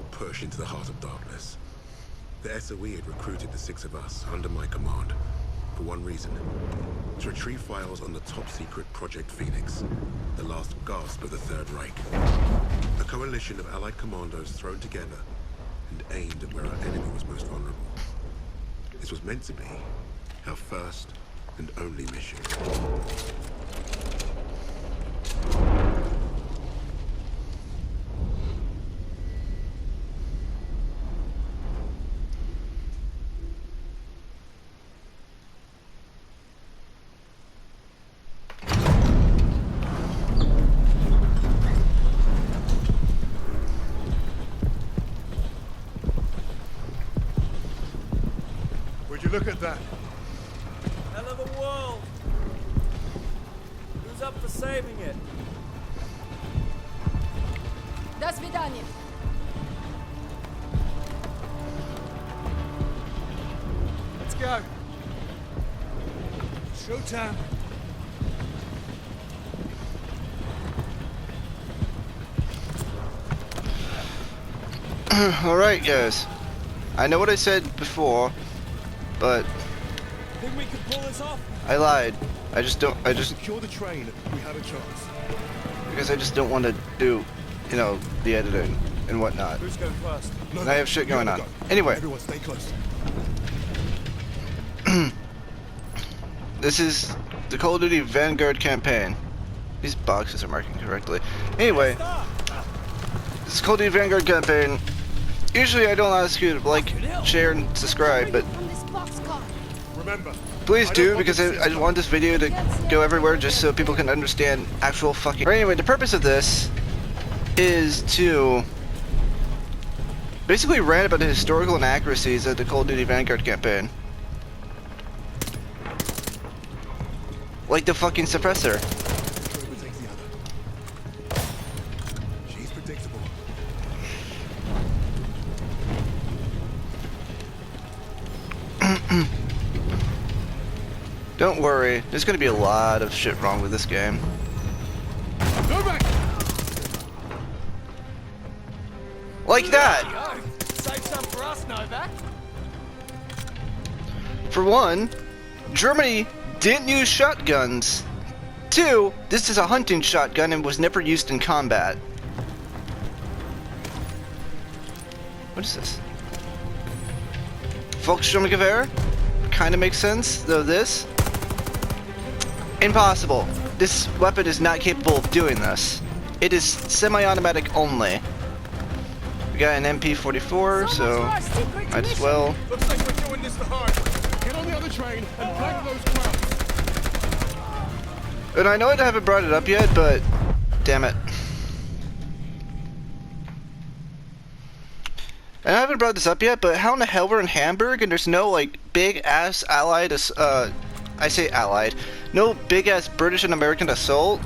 push into the heart of darkness. The SOE had recruited the 6 of us under my command for one reason: to retrieve files on the top-secret Project Phoenix, the last gasp of the Third Reich. A coalition of Allied commandos thrown together and aimed at where our enemy was most vulnerable. This was meant to be our first and only mission. Would you look at that? Hell of a world. Who's up for saving it? До свидания. Let's go. Showtime. Alright guys, I know what I said before, but Think we can pull this off? I lied. I just Secure the train. We have a chance. because I just don't want to do, you know, the editing and whatnot. Who's going first? No, And I have shit you going gotta on. go. Anyway, Everyone stay close. this is the Call of Duty Vanguard campaign. These boxes are marking correctly. Anyway, this is Call of Duty Vanguard campaign. Usually I don't ask you to like, share, and subscribe, but From this boxcar. Remember. please I do, don't want because to see I want this video to go everywhere just so people can understand actual fucking... But anyway, the purpose of this is to basically rant about the historical inaccuracies of the Call of Duty Vanguard campaign. Like the fucking suppressor. Which overtakes the other. She's predictable. Don't worry, there's gonna be a lot of shit wrong with this game. Go back. Like that! Save some for us, Novak. For one, Germany didn't use shotguns. Two, this is a hunting shotgun and was never used in combat. What is this? Volkssturmgewehr? Kinda makes sense, though this? Impossible. This weapon is not capable of doing this. It is semi-automatic only. We got an MP44, so might as well. Looks like we're doing this the hard way. Get on the other train and flank those crowds. And I know I haven't brought it up yet, but damn it. And I haven't brought this up yet, but how in the hell we're in Hamburg and there's no like big ass allied, I say allied, no big ass British and American assault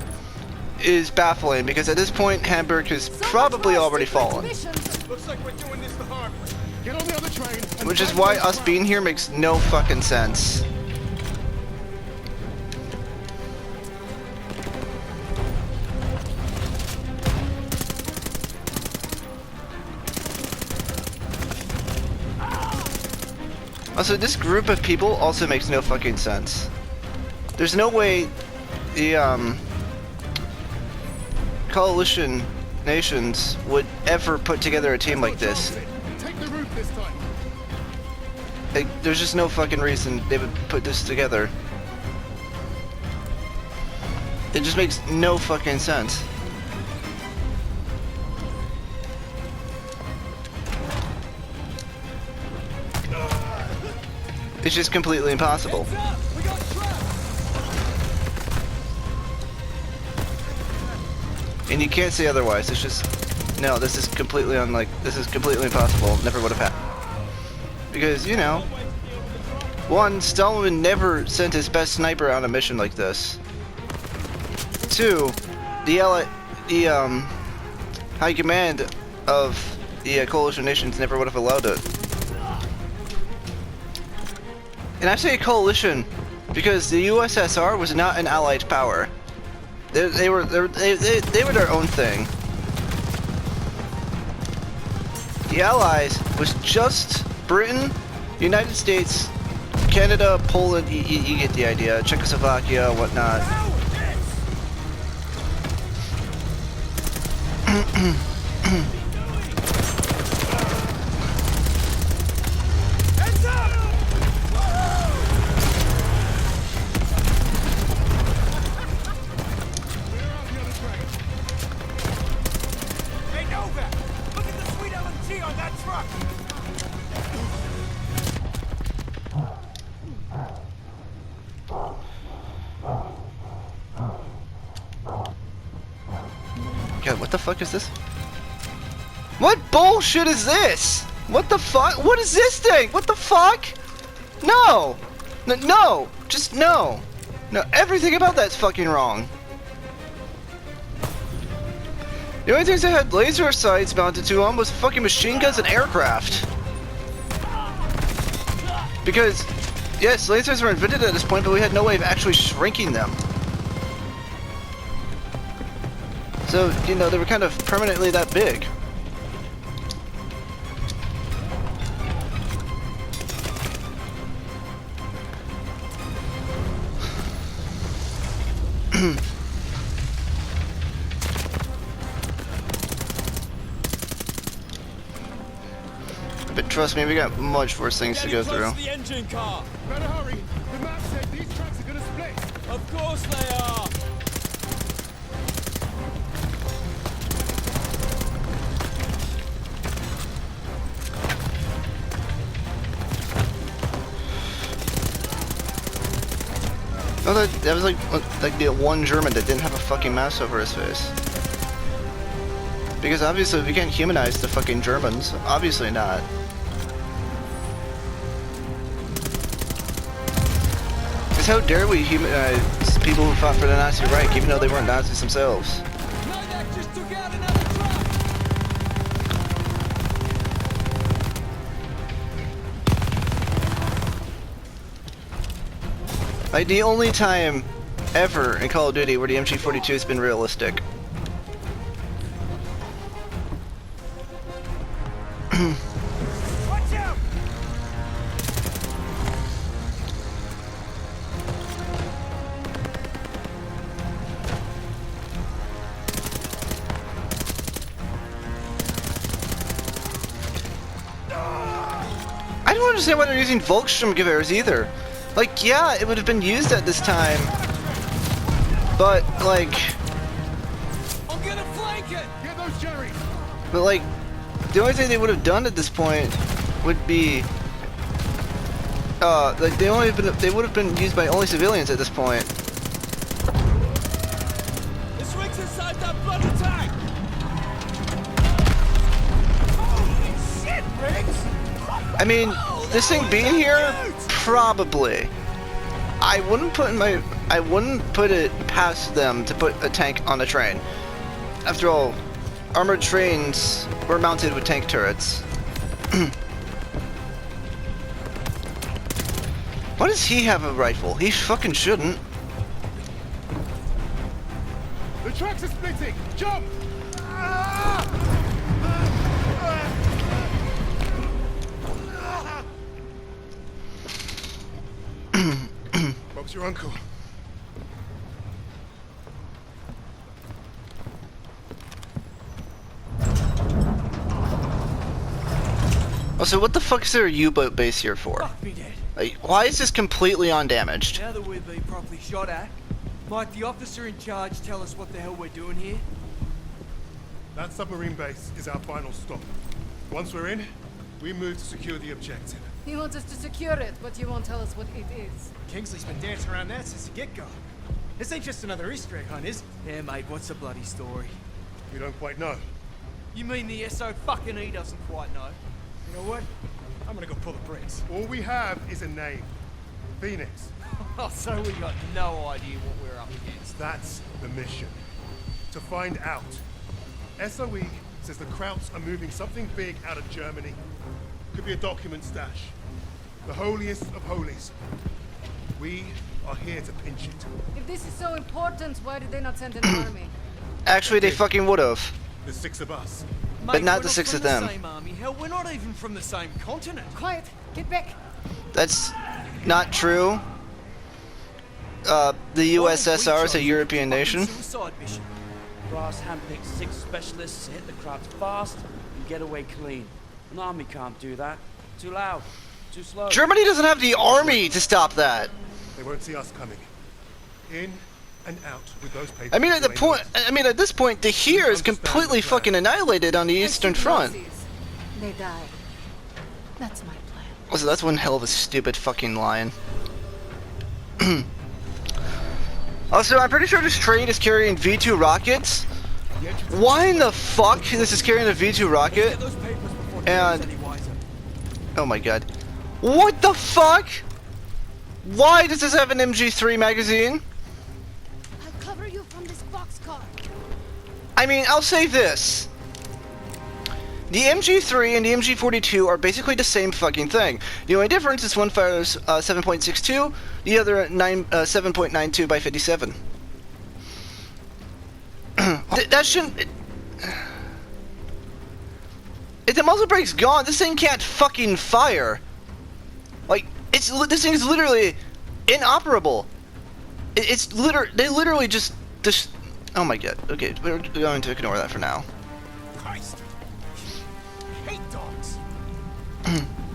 is baffling, because at this point Hamburg has probably already fallen. Looks like we're doing this the hard way. Get on the other train. And Which is flank why those us crowds. being here makes no fucking sense. Also, this group of people also makes no fucking sense. There's no way the coalition nations would ever put together a team like this. Take the roof this time. Like, there's just no fucking reason they would put this together. It just makes no fucking sense. It's just completely impossible. We got trapped. And you can't say otherwise. It's just, no, this is completely this is completely impossible. Never would have happened. Because, you know, one, Stalin never sent his best sniper on a mission like this. Two, the high command of the coalition nations never would have allowed it. And I say coalition because the USSR was not an allied power. They were their own thing. the Allies was just Britain, United States, Canada, Poland, you get the idea, Czechoslovakia, whatnot. Hey, Nova! Look at the sweet LMG on that truck! God, what the fuck is this? What bullshit is this? What the fuck? What is this thing? What the fuck? No! No! Just no! No, everything about that's fucking wrong. The only things that had laser sights mounted to them was fucking machine guns and aircraft. Because, yes, lasers were invented at this point, but we had no way of actually shrinking them. So, you know, they were kind of permanently that big. But trust me, we got much worse things to go through. The engine car. Better hurry. The map said these tracks are gonna split. Of course they are. No, that was like the one German that didn't have a fucking mouse over his face. Because obviously we can't humanize the fucking Germans. Obviously not. Because how dare we humanize people who fought for the Nazi Reich even though they weren't Nazis themselves? Novak just took out another truck. Like the only time ever in Call of Duty where the MG42 has been realistic. Watch out! I don't understand why they're using Volkssturmgewehrs either. Like, yeah, it would have been used at this time, but like, I'm gonna flank it! Get those Jerrys. but like, the only thing they would have done at this point would be, like they would have been used by only civilians at this point. This rig's inside that bloody tank! Holy shit, Riggs! I mean, this thing being here, probably. I wouldn't put it past them to put a tank on a train. After all, armored trains were mounted with tank turrets. Why does he have a rifle? He fucking shouldn't. The tracks are splitting. Jump! Bob's your uncle. Also, what the fuck is there a U-boat base here for? Fuck me dead. Like, why is this completely undamaged? Now that we've been properly shot at, might the officer in charge tell us what the hell we're doing here? That submarine base is our final stop. Once we're in, we move to secure the objective. He wants us to secure it, but he won't tell us what it is. Kingsley's been dancing around that since the get-go. This ain't just another Easter egg hunt, is it? Yeah, mate, what's the bloody story? We don't quite know. You mean the SO fucking E doesn't quite know? You know what? I'm gonna go pull the brakes. All we have is a name. Phoenix. Oh, so we got no idea what we're up against. That's the mission. To find out. SOE says the Krauts are moving something big out of Germany. Could be a document stash. The holiest of holies. We are here to pinch it. If this is so important, why did they not send an army? Actually, they fucking would've. There's 6 of us. but Mate, not we're the 6 from of them. The same army. Hell, we're not even from the same continent. Quiet. Get back. That's not true. The USSR is a European nation. Suicide mission. Brass handpicked 6 specialists to hit the crowds fast and get away clean. An army can't do that. Too loud. Too slow. Germany doesn't have the army to stop that. They won't see us coming. In and out with those papers. I mean, at this point, the here is completely fucking annihilated on the Eastern Front. They die. That's my plan. Also, that's one hell of a stupid fucking line. Also, I'm pretty sure this train is carrying V2 rockets. Why in the fuck this is carrying a V2 rocket? And oh my god, what the fuck? Why does this have an MG3 magazine? I'll cover you from this boxcar. I mean, I'll say this. The MG3 and the MG42 are basically the same fucking thing. The only difference is one fires 7.62, the other 7.92 by 57. That shouldn't... If the muzzle brake's gone, this thing can't fucking fire. Like, this thing is literally inoperable. They literally just... Oh my god. Okay, we're going to ignore that for now. Christ! I hate dogs.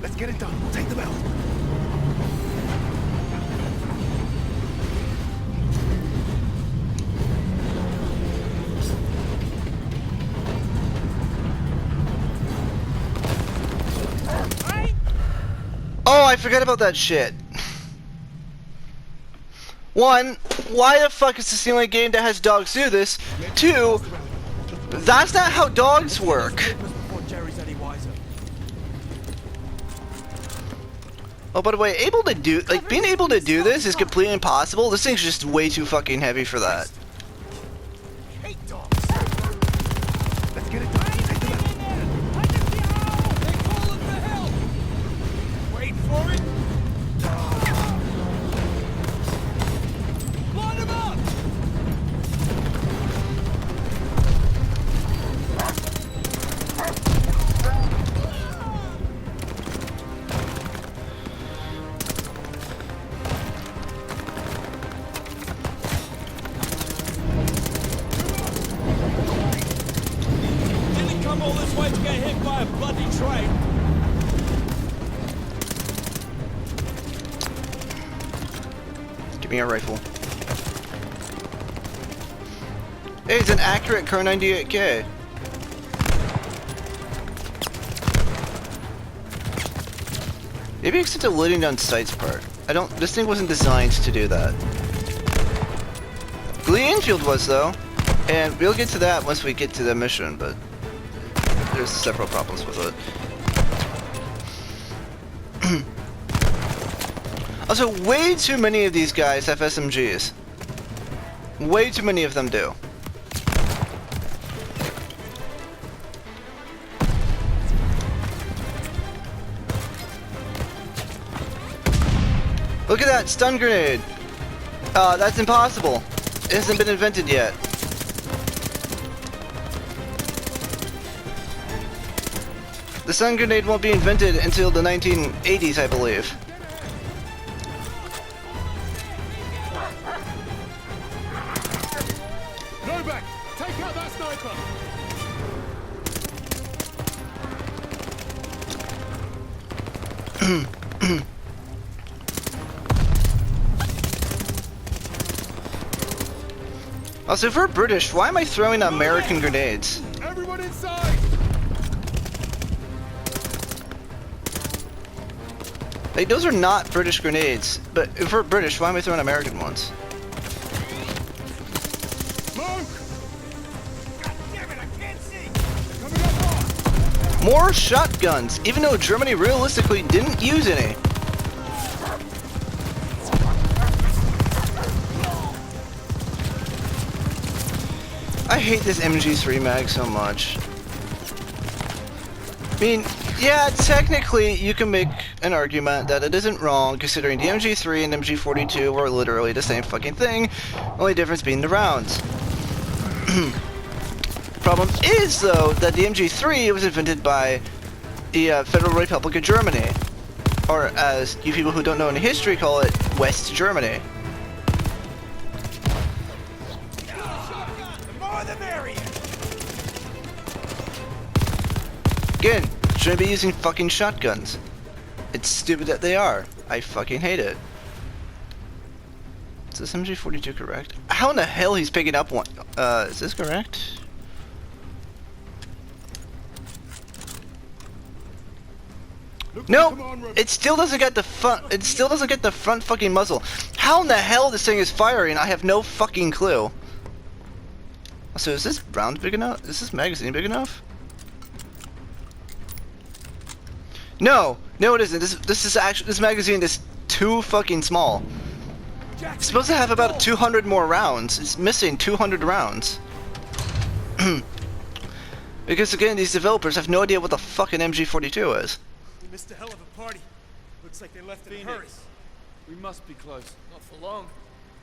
Let's get it done. Take them out. Oh, I forgot about that shit. One, why the fuck is this the only game that has dogs do this? Two, that's not how dogs work. Oh, by the way, being able to do this is completely impossible. This thing's just way too fucking heavy for that. Hate dogs. Let's get it done. Take them out. Wait for it. Line him up. Didn't come all this way to get hit by a bloody train. Give me a rifle. Hey, it's an accurate Kar 98K. Maybe except the loading down sights part. This thing wasn't designed to do that. Lee Enfield was though, and we'll get to that once we get to the mission, but there's several problems with it. Also, way too many of these guys have SMGs. Way too many of them do. Look at that stun grenade! That's impossible. It hasn't been invented yet. The stun grenade won't be invented until the 1980s, I believe. Novak, take out that sniper. Also, if we're British, why am I throwing American grenades? Everyone inside. Like, those are not British grenades, but if we're British, why am I throwing American ones? Smoke. God damn it, I can't see. Coming up hard. More shotguns, even though Germany realistically didn't use any. I hate this MG3 mag so much. I mean, yeah, technically you can make an argument that it isn't wrong considering the MG3 and MG42 were literally the same fucking thing, only difference being the rounds. Problem is, though, that the MG3 was invented by the Federal Republic of Germany. Or as you people who don't know any history call it, West Germany. The more the merrier. Again, shouldn't be using fucking shotguns. It's stupid that they are. I fucking hate it. Is this MG42 correct? How in the hell he's picking up one? Is this correct? No, it still doesn't get the front. It still doesn't get the front fucking muzzle. How in the hell this thing is firing? I have no fucking clue. So is this round big enough? Is this magazine big enough? No, no, it isn't. This magazine is too fucking small. It's supposed to have about 200 more rounds. It's missing 200 rounds. Because again, these developers have no idea what the fuck an MG42 is. We missed a hell of a party. Looks like they left in a hurry. Phoenix, we must be close. Not for long.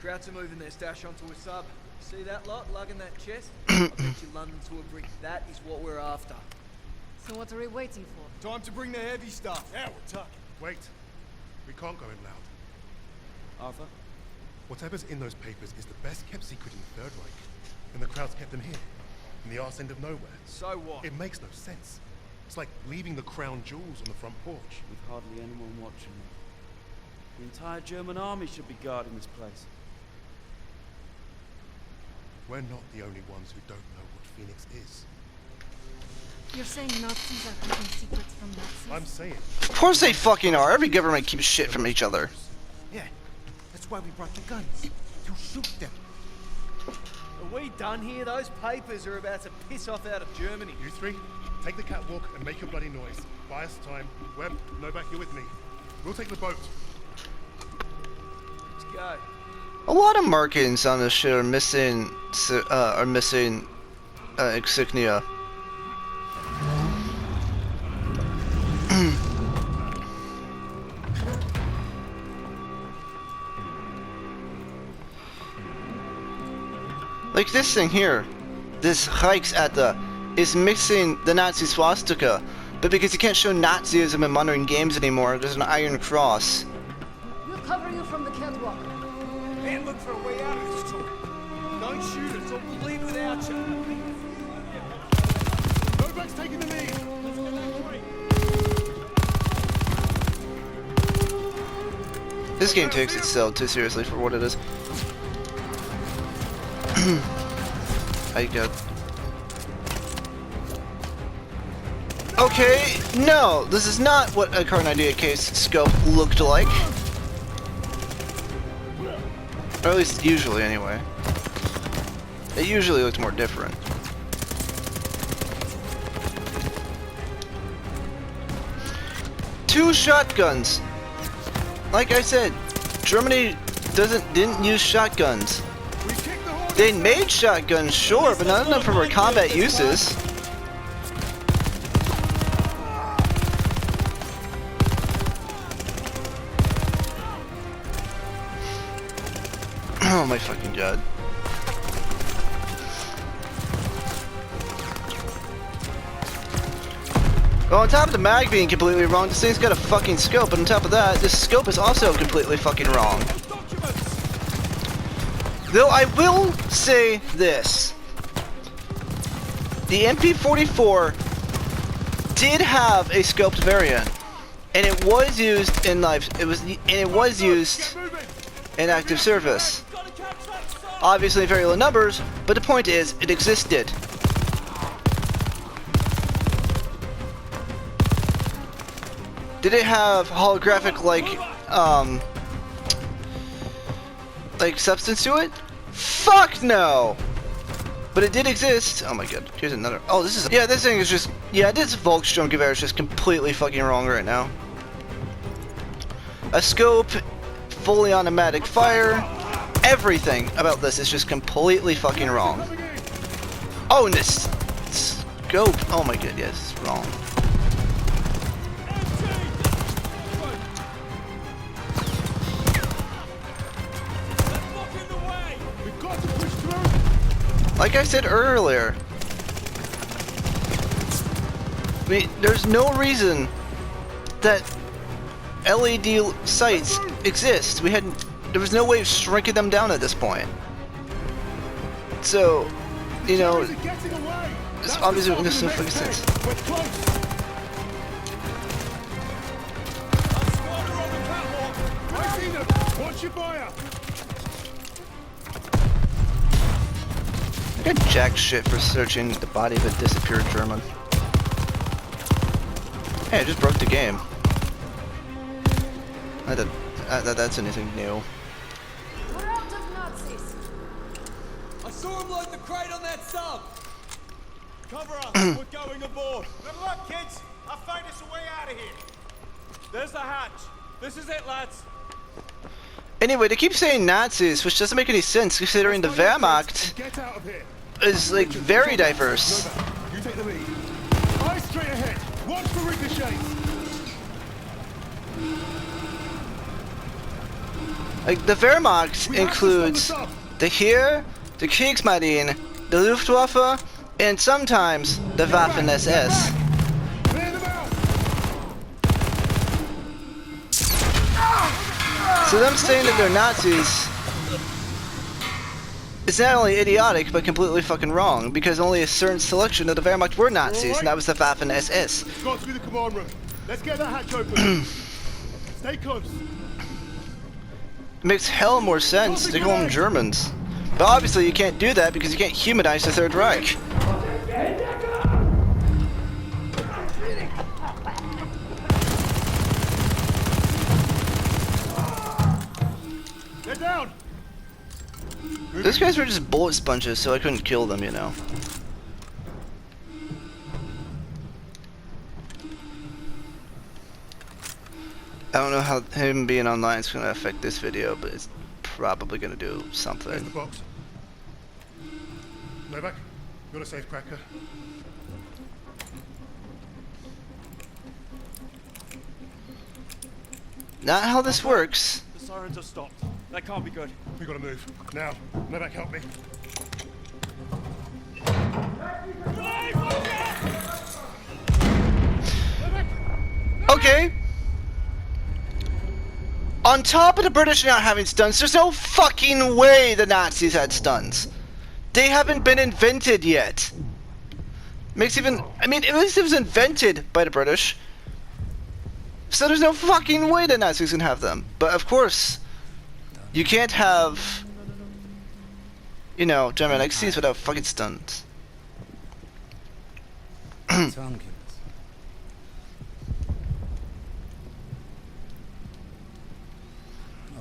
Krauts are moving their stash onto a sub. See that lot lugging that chest? I bet you London to a brick. That is what we're after. So what are we waiting for? Time to bring the heavy stuff. Yeah, we're talking. Wait. We can't go in loud. Arthur? Whatever's in those papers is the best kept secret in the Third Reich. And the crowds kept them here, in the arse end of nowhere. So what? It makes no sense. It's like leaving the crown jewels on the front porch. With hardly anyone watching. The entire German army should be guarding this place. We're not the only ones who don't know what Phoenix is. You're saying Nazis are keeping secrets from Nazis? I'm saying. Of course they fucking are. Every government keeps shit from each other. Yeah, that's why we brought the guns. To shoot them. Are we done here? Those papers are about to piss off out of Germany. You three, take the catwalk and make your bloody noise. Buy us time. Webb, Novak, you're with me. We'll take the boat. Let's go. A lot of markings on this shit are missing. Insignia. Like this thing here, this Reichsadler is missing the Nazi swastika, but because you can't show Nazism in modern games anymore, there's an iron cross. We'll cover you from the catwalk. And look for a way out of this joint. Don't shoot us or we'll leave without you. Novak's taking the lead. This game takes itself too seriously for what it is. I got. Okay, no, this is not what a current idea case scope looked like. Or at least usually, anyway. It usually looked more different. Two shotguns. Like I said, Germany didn't use shotguns. They made shotguns, sure, but none of them for combat uses. Oh my fucking god. Well, on top of the mag being completely wrong, this thing's got a fucking scope, but on top of that, this scope is also completely fucking wrong. Though I will say this. The MP44 did have a scoped variant, and it was used in used in active service. Obviously in very low numbers, but the point is, it existed. Did it have holographic like substance to it? Fuck no! But it did exist. Oh my god, here's another. Oh, this is. Yeah, this thing is just. Yeah, this Volkssturmgewehr is just completely fucking wrong right now. A scope, fully automatic fire. Everything about this is just completely fucking wrong. Oh, and this scope. Oh my god, yes, it's wrong. Like I said earlier, I mean, there's no reason that LED sights exist. There was no way of shrinking them down at this point. So, you know, it's obviously makes no fucking sense. We're close. I see them. Watch your fire. I got jack shit for searching the body of a disappeared German. Hey, I just broke the game. That's anything new. We're out of Nazis. I saw him load the crate on that sub. Cover us. We're going aboard. Good luck, kids. I'll find us a way out of here. There's the hatch. This is it, lads. Anyway, they keep saying Nazis, which doesn't make any sense considering the Wehrmacht Get out of here. is like very diverse. You take the lead. Eyes straight ahead. Watch for ricochets. Like the Wehrmacht includes the Heer, the Kriegsmarine, the Luftwaffe, and sometimes the Waffen-SS. Clear them out. So them saying that they're Nazis is not only idiotic, but completely fucking wrong, because only a certain selection of the Wehrmacht were Nazis, and that was the Waffen-SS. Got to be the command room. Let's get that hatch open. Stay close. It makes hell more sense to call them Germans. But obviously you can't do that because you can't humanize the Third Reich. They're down. Those guys were just bullet sponges, so I couldn't kill them, you know. I don't know how him being online is going to affect this video, but it's probably going to do There's something. the box. Novak, you're a safe cracker. Not how this works. The sirens have stopped. That can't be good. We gotta move. Now, Novak, help me. Okay. On top of the British not having stuns, there's no fucking way the Nazis had stuns. They haven't been invented yet. Makes even, I mean, at least it was invented by the British. So there's no fucking way the Nazis can have them. But of course, you can't have, you know, German XCs without fucking stuns.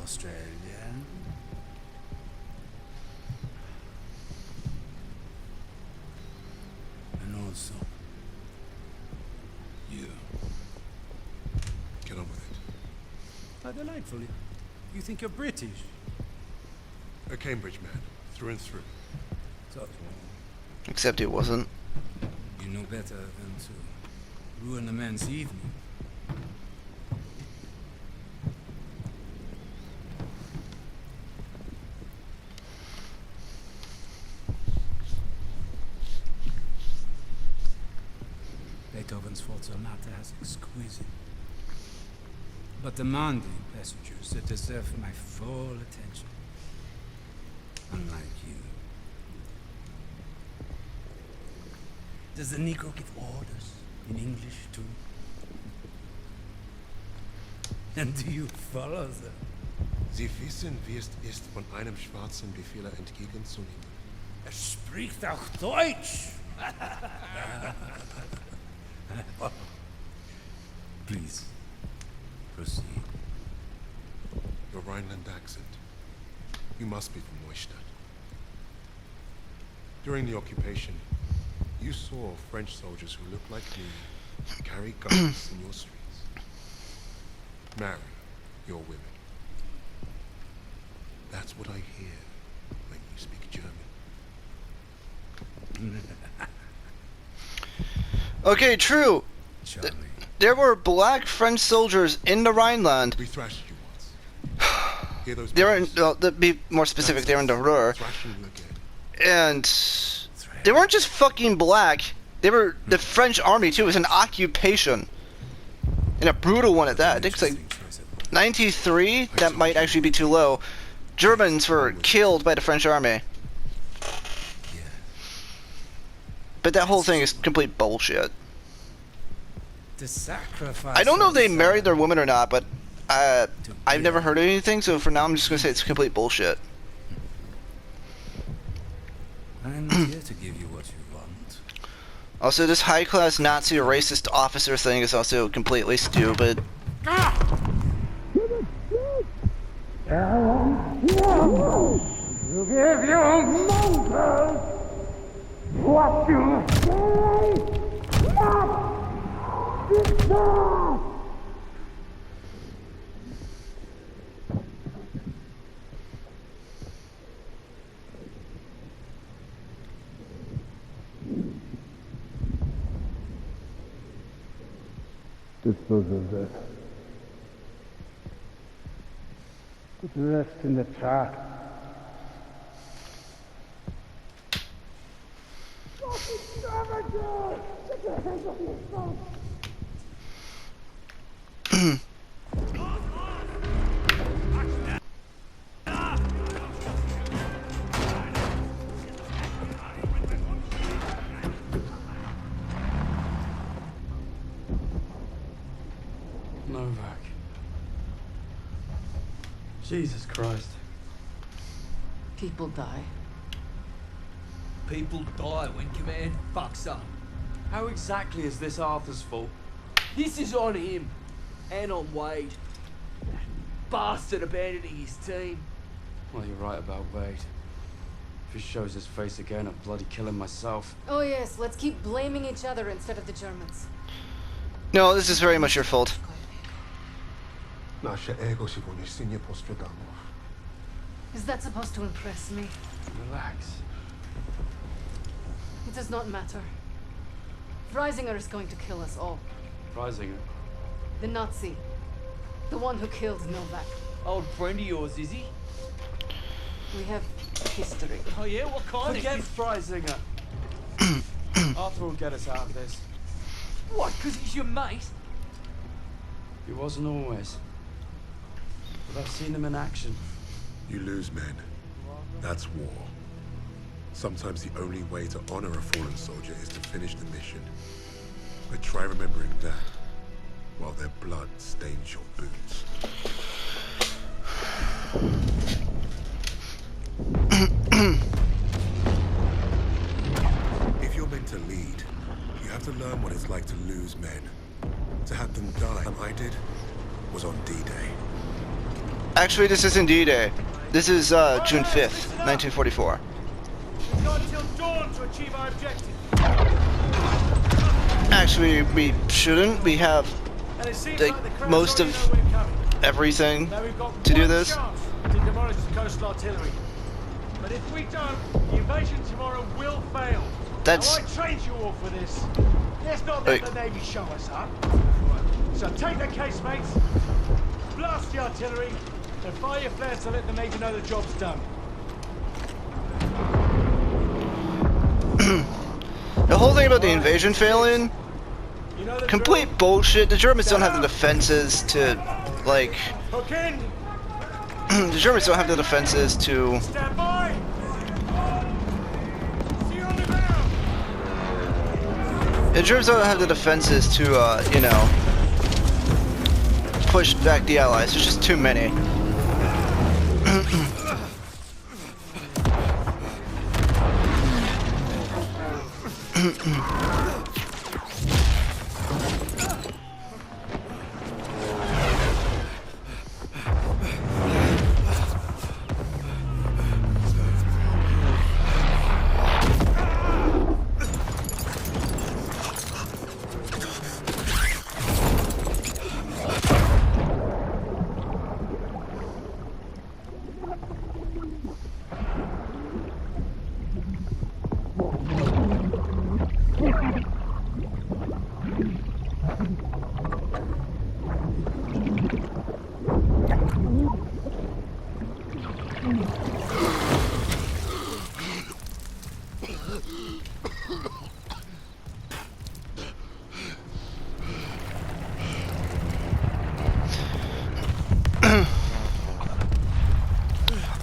Australia. And also, You. Get on with it. how delightful. You think you're British? A Cambridge man, through and through. So, Except it wasn't. you know better than to ruin a man's evening. Beethoven's faults are not as exquisite, but demanding passengers that deserve my full attention. Unlike you. Does the Negro give orders in English too? And do you follow them? Sie wissen, wie es ist, von einem schwarzen Befehler entgegenzunehmen. Spricht auch Deutsch! Please, proceed. Your Rhineland accent. You must be from Neustadt. During the occupation, you saw French soldiers who looked like me carry guns in your streets. Marry your women. That's what I hear when you speak German. Okay, true. Charlie. There were black French soldiers in the Rhineland. We thrashed you once. Hear those They were in, bombs? well, to be more specific, they were in the Ruhr. Thrashing you again. And they weren't just fucking black. They were the French army too. It was an occupation, and a brutal one at that. I think it's like 93. That might actually be too low. Germans were killed by the French army. But that whole thing is complete bullshit. The sacrifice. I don't know if they married their women or not, but I've never heard of anything. So for now, I'm just gonna say it's complete bullshit. I'm not here to give you what you want. Also, this high-class Nazi racist officer thing is also completely stupid. You give your monsters what you say not deserve. Dispose of this. Put the rest in the truck. Novak. Jesus Christ. People die. People die when command fucks up. How exactly is this Arthur's fault? This is on him. And on Wade. That bastard abandoning his team. Well, you're right about Wade. If he shows his face again, I'll bloody kill him myself. Oh yes, let's keep blaming each other instead of the Germans. No, this is very much your fault. Nasze ego się po nie postrzegało. Is that supposed to impress me? Relax. It does not matter. Freisinger is going to kill us all. Freisinger? The Nazi. The one who killed Novak. Old friend of yours, is he? We have history. Oh yeah, what kind Forget of... Freisinger. Arthur will get us out of this. What, because he's your mate? He wasn't always. But I've seen him in action. You lose men. That's war. Sometimes the only way to honor a fallen soldier is to finish the mission. But try remembering that while their blood stains your boots. If you're meant to lead, you have to learn what it's like to lose men. To have them die, like I did, was on D-Day. Actually, this isn't D-Day. This is June 5th, 1944. We've got until dawn to achieve our objective. Actually, we shouldn't. We have And it seems like like the Krauts most already of know we're coming. everything Now we've got to do one this. chance to demolish the coastal artillery. But if we don't, the invasion tomorrow will fail. That's- Now, I trained you all for this. Let's not Wait. let the Navy show us up. So take the casemates, blast the artillery, and fire your flares to let the Navy know the job's done. The whole thing about the invasion failing, You know the complete bullshit. The Germans don't have the defenses to, like, drill. Hook in, the Germans don't have the defenses to, stand by. See you on the ground. the Germans don't have the defenses to, you know, push back the Allies. There's just too many.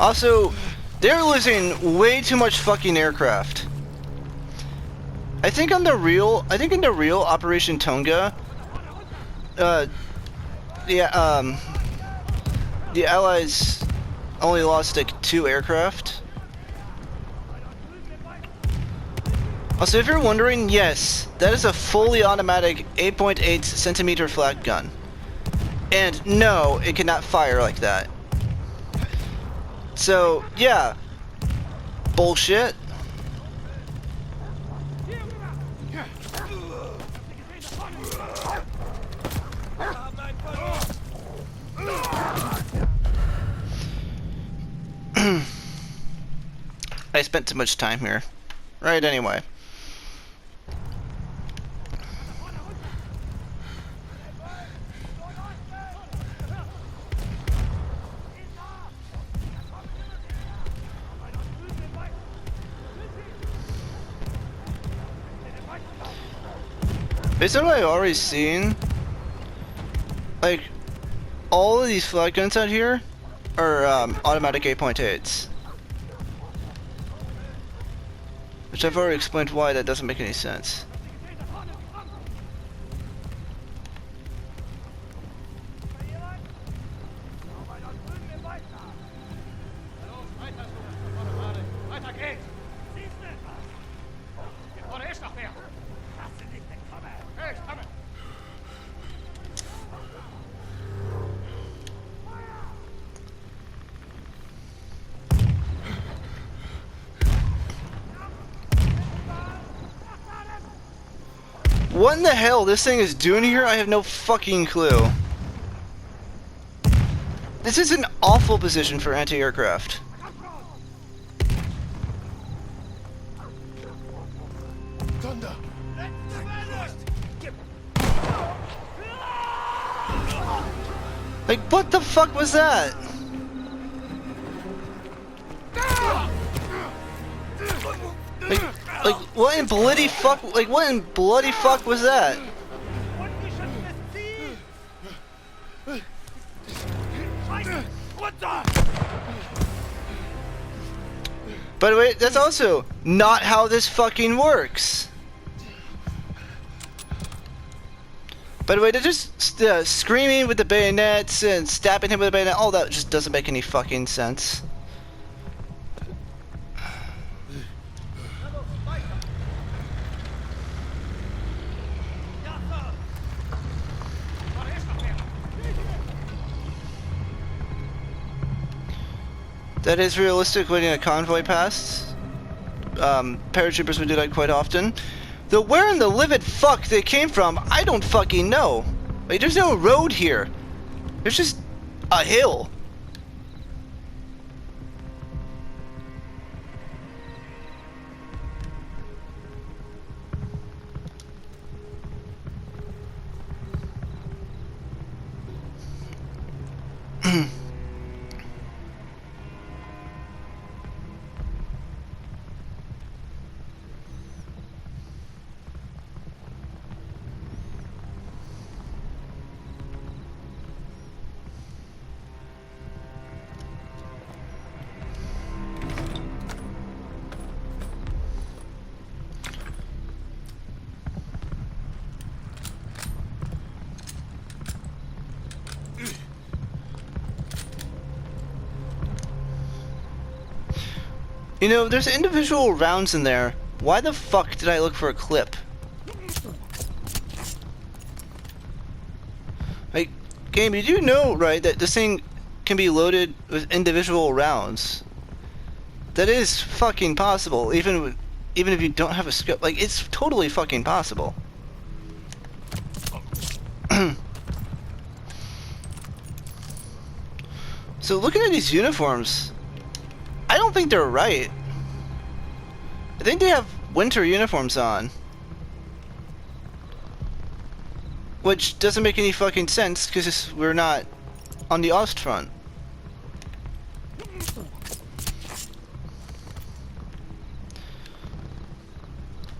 Also, they're losing way too much fucking aircraft. I think in the real Operation Tonga, the Allies only lost like 2 aircraft. Also, if you're wondering, yes, that is a fully automatic 8.8 centimeter flak gun. And no, it cannot fire like that. So, yeah. Bullshit. I spent too much time here. Right, anyway. Based on what I've already seen, like, all of these flag guns out here are automatic 8.8s. Which I've already explained why that doesn't make any sense. What in the hell this thing is doing here? I have no fucking clue. This is an awful position for anti-aircraft. Thunder! Like, what the fuck was that? Like, what in bloody fuck? Like, what in bloody fuck was that? By the way, that's also not how this fucking works. By the way, they're just screaming with the bayonets and stabbing him with the bayonet. All that just doesn't make any fucking sense. That is realistic waiting a convoy past. Paratroopers would do that quite often. Though where in the livid fuck they came from, I don't fucking know. Like, there's no road here. There's just a hill. You know, there's individual rounds in there. Why the fuck did I look for a clip? Like, game, you do know, right, that this thing can be loaded with individual rounds. That is fucking possible, even if you don't have a scope. Like, it's totally fucking possible. So looking at these uniforms, I don't think they're right. I think they have winter uniforms on. Which doesn't make any fucking sense, because we're not on the Ostfront.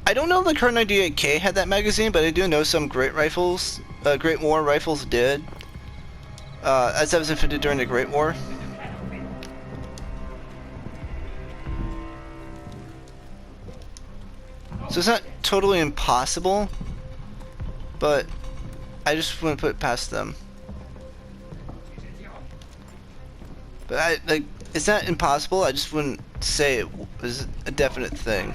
I don't know if the Kar 98K had that magazine, but I do know some Great War rifles did. As that was fitted during the Great War. So it's not totally impossible, but I just wouldn't put it past them. But it's not impossible, I just wouldn't say it was a definite thing.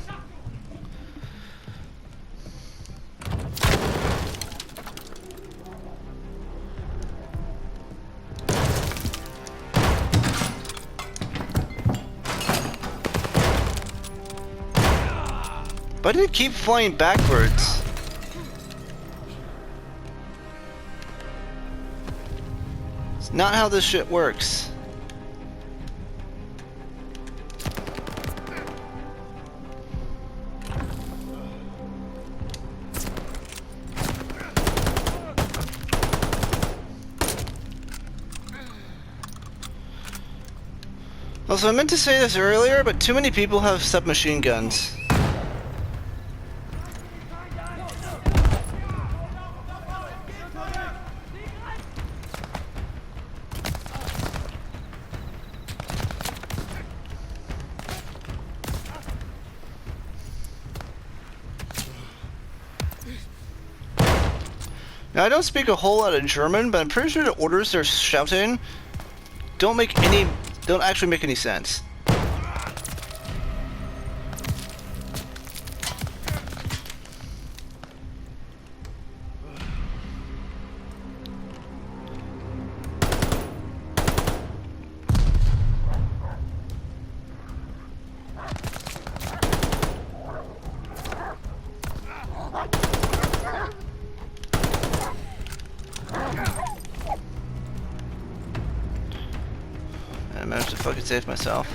Why did it keep flying backwards? It's not how this shit works. Also, I meant to say this earlier, but too many people have submachine guns. Now, I don't speak a whole lot of German, but I'm pretty sure the orders they're shouting don't actually make any sense. I managed to fucking save myself.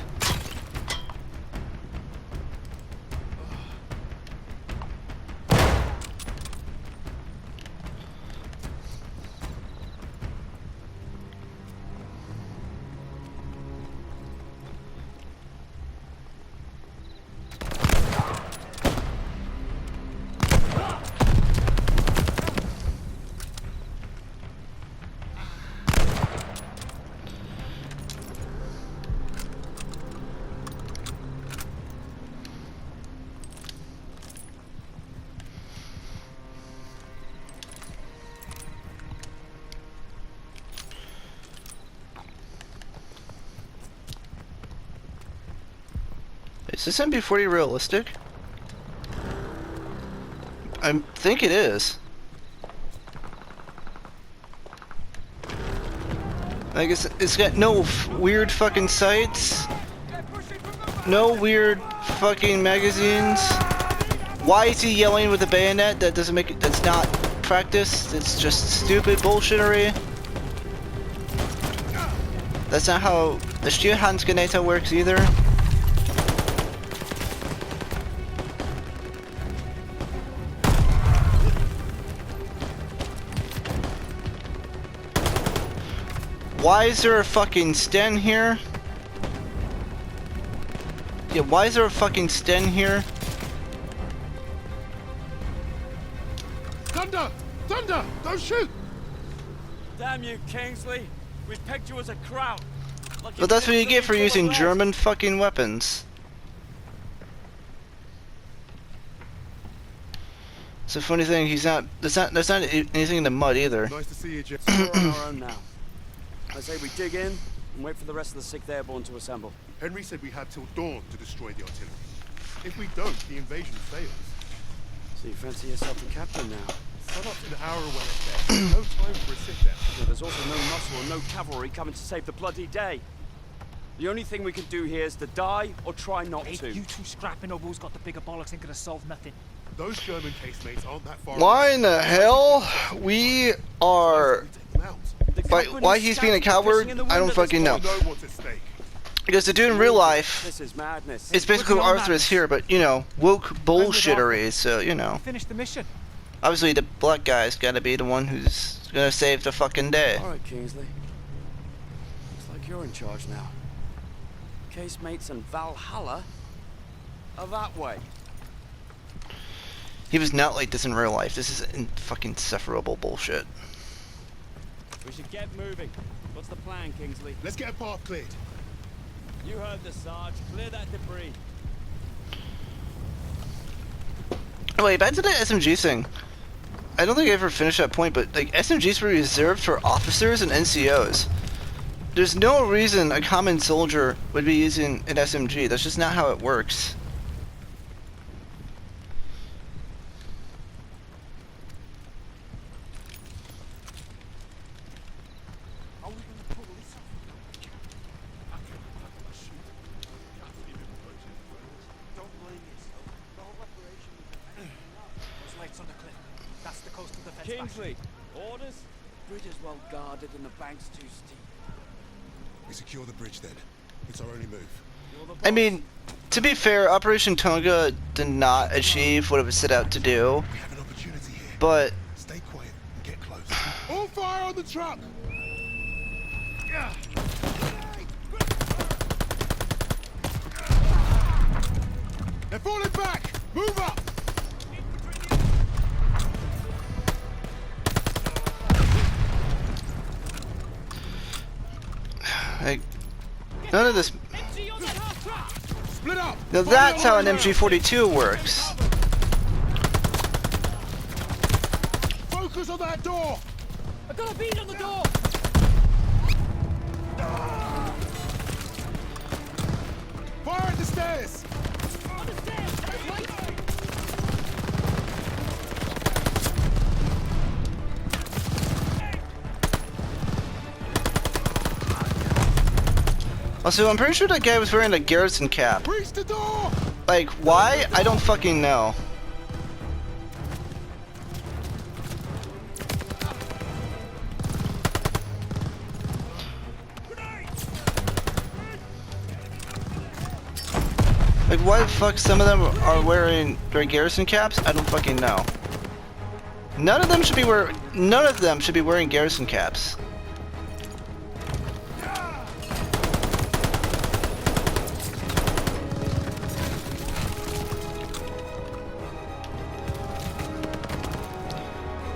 Is this MP40 realistic? I think it is. I guess it's got no weird fucking sights, no weird fucking magazines. Why is he yelling with a bayonet? That doesn't make it. That's not practice. It's just stupid bullshittery. That's not how the Stierhandsgranate works either. Why is there a fucking sten here? Yeah, why is there a fucking sten here? Thunder! Thunder! Don't shoot! Damn you, Kingsley. We pegged you as a kraut. But that's what you get for using German fucking weapons. It's a funny thing, there's not anything in the mud either. Nice to see you, Jim. We're on our own now. I say we dig in and wait for the rest of the 6th Airborne to assemble. Henry said we had till dawn to destroy the artillery. If we don't, the invasion fails. So you fancy yourself the captain now? Sunup's an hour away at best. No time for a sit-down. Yeah, there's also no muscle or no cavalry coming to save the bloody day. The only thing we can do here is to die or try not Hey, to. you two scrapping over who's got the bigger bollocks ain't gonna solve nothing. Those German casemates aren't that far Why away. in the hell we are... We take them out. Why he's being a coward, I don't fucking know. I know what's at stake. Because the dude in real life, This is madness. it's basically what Arthur is here, but, you know, woke bullshittery, so, you know. Finish the mission. Obviously the black guy's gotta be the one who's gonna save the fucking day. Alright, Kingsley. Looks like you're in charge now. Casemates and Valhalla are that way. He was not like this in real life. This is fucking insufferable bullshit. We should get moving. What's the plan, Kingsley? Let's get a path cleared. You heard the Sarge. Clear that debris. Wait, back to the SMG thing. I don't think I ever finished that point, but like SMGs were reserved for officers and NCOs. There's no reason a common soldier would be using an SMG. That's just not how it works. Kingsley, orders? Bridge is well guarded and the bank's too steep. We secure the bridge then. It's our only move. I mean, to be fair, Operation Tonga did not achieve what it was set out to do. We have an opportunity here. But Stay quiet and get close. All fire on the truck! They're falling back! Move up! like, none of this. Split up! Now that's how an MG42 works. Focus on that door! I got a bead on the door! Fire at the stairs! On the stairs! Right? Also, I'm pretty sure that guy was wearing a garrison cap. Breach the door! Like, why? I don't fucking know. Like, why the fuck some of them are wearing their garrison caps? I don't fucking know. None of them should be wearing garrison caps.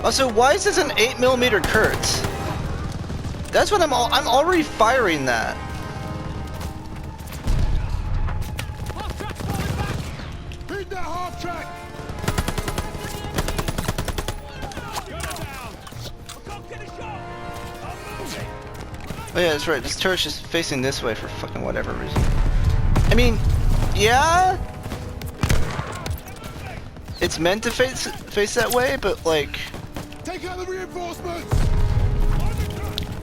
Also, why is this an 8mm Kurtz? That's what I'm already firing that. Half track's falling back! Beat that half track! Oh yeah, that's right. This turret's just facing this way for fucking whatever reason. I mean, yeah, it's meant to face that way, but like, Take out the reinforcements!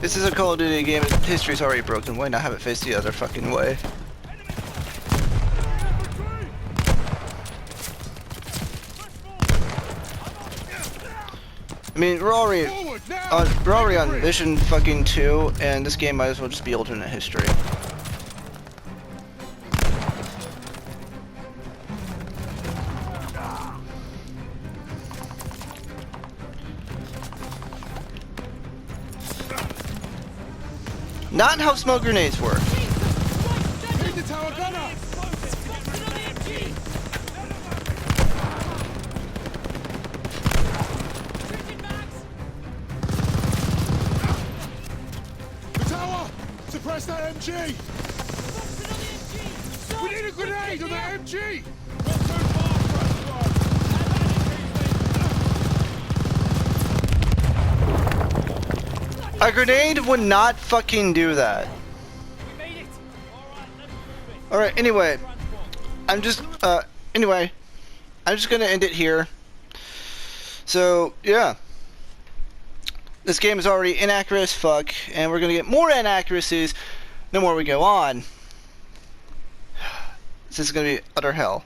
this is a Call of Duty game. History's already broken. Why not have it face the other fucking way? I mean, we're already on mission fucking 2, and this game might as well just be alternate history. Not how smoke grenades work. Hit the tower gunner! The tower! Suppress that MG! We need a grenade on that MG! A grenade would not fucking do that. Alright, anyway. I'm just gonna end it here. So, yeah. This game is already inaccurate as fuck, and we're gonna get more inaccuracies the more we go on. This is gonna be utter hell.